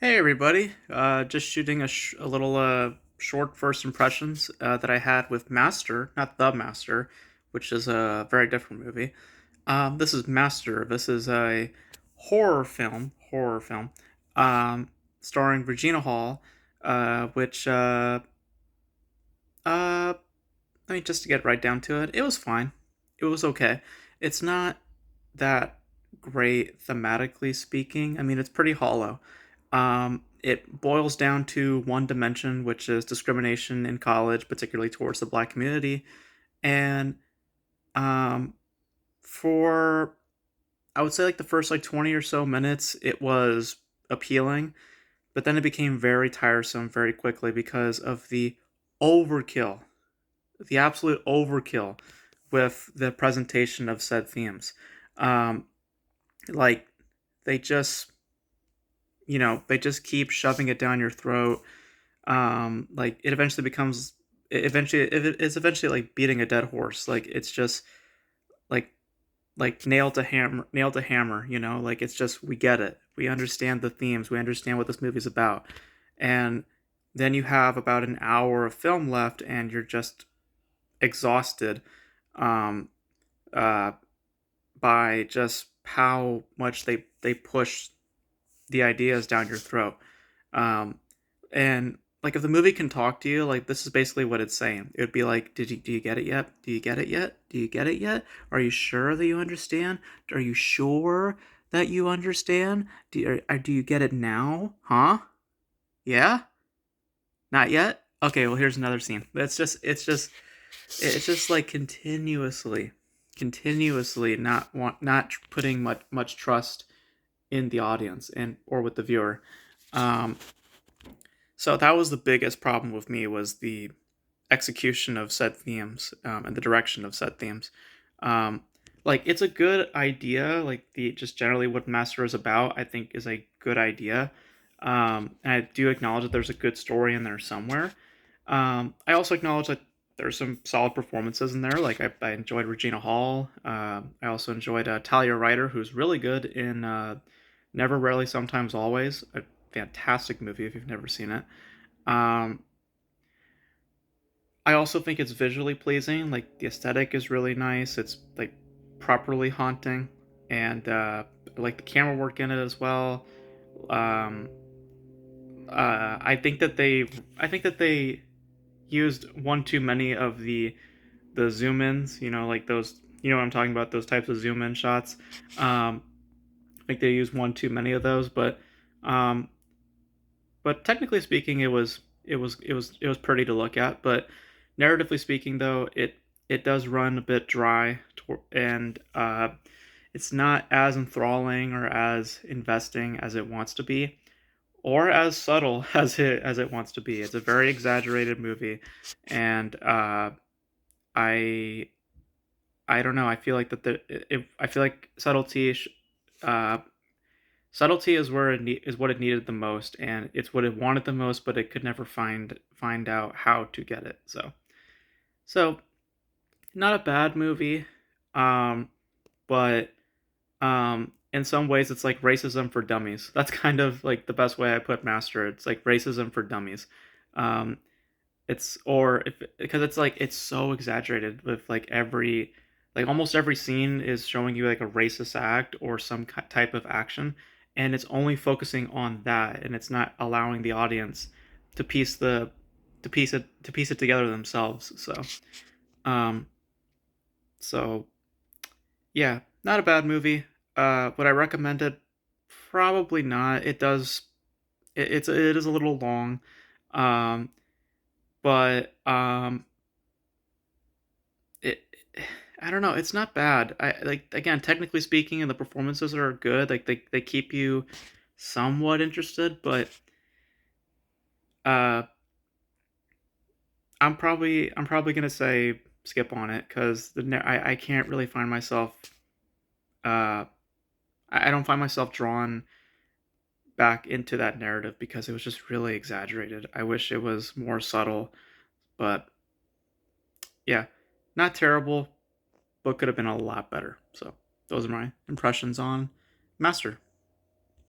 Hey everybody! Just shooting a little short first impressions that I had with Master, not The Master, which is a very different movie. This is Master. This is a horror film, um, starring Regina Hall, which uh, I mean, just to get right down to it, it was fine. It was okay. It's not that great thematically speaking. I mean, it's pretty hollow. It boils down to one dimension, which is discrimination in college, particularly towards the black community. And um, for, I would say, like the first like 20 or so minutes, it was appealing, but then it became very tiresome very quickly because of the overkill, the absolute overkill with the presentation of said themes. Um, like they just, they just keep shoving it down your throat. Like it eventually becomes, it's eventually like beating a dead horse. Like it's just like nail to hammer. Like it's just we get it. We understand the themes. We understand what this movie's about, and then you have about an hour of film left, and you're just exhausted. Um, uh, by just how much they push the ideas down your throat. Um, and like if the movie can talk to you, like this is basically what it's saying. It would be like, do you get it yet? Do you get it yet? Do you get it yet? Are you sure that you understand? Are you sure that you understand? Do you get it now? Huh? Yeah? Not yet? Okay, well here's another scene. It's just like continuously not putting much trust in the audience and or with the viewer. Um, so that was the biggest problem with me was the execution of said themes and the direction of said themes. Um, like it's a good idea. Like the just generally what Master is about, I think is a good idea. And I do acknowledge that there's a good story in there somewhere. I also acknowledge that there's some solid performances in there. Like I enjoyed Regina Hall. I also enjoyed Talia Ryder, who's really good in Never, Rarely, Sometimes, Always. A fantastic movie if you've never seen it. Um, I also think it's visually pleasing. Like the aesthetic is really nice. It's like properly haunting, and I like the camera work in it as well. Um, I think that they used one too many of the zoom ins. Like those. You know what I'm talking about? Those types of zoom in shots. I think they used one too many of those, um, but technically speaking, it was pretty to look at. But narratively speaking, though, it does run a bit dry, and it's not as enthralling or as investing as it wants to be, or as subtle as it wants to be. It's a very exaggerated movie, and I I don't know. I feel like I feel like uh, subtlety is is what it needed the most, and it's what it wanted the most, but it could never find out how to get it. So not a bad movie, um, but in some ways it's like racism for dummies. That's kind of like the best way I put Master. It's like racism for dummies. Um, it's or if because it's like it's so exaggerated with like almost every scene is showing you like a racist act or some type of action, and it's only focusing on that, and it's not allowing the audience to piece it together themselves. Um so yeah, not a bad movie. Would I recommend it? Probably not. It is a little long. um but it I don't know, it's not bad. I like, again, technically speaking, and the performances are good. Like they keep you somewhat interested, but uh I'm probably gonna say skip on it because I can't really find myself uh I don't find myself drawn back into that narrative because it was just really exaggerated. I wish it was more subtle, but yeah, not terrible, but could have been a lot better. So those are my impressions on Master.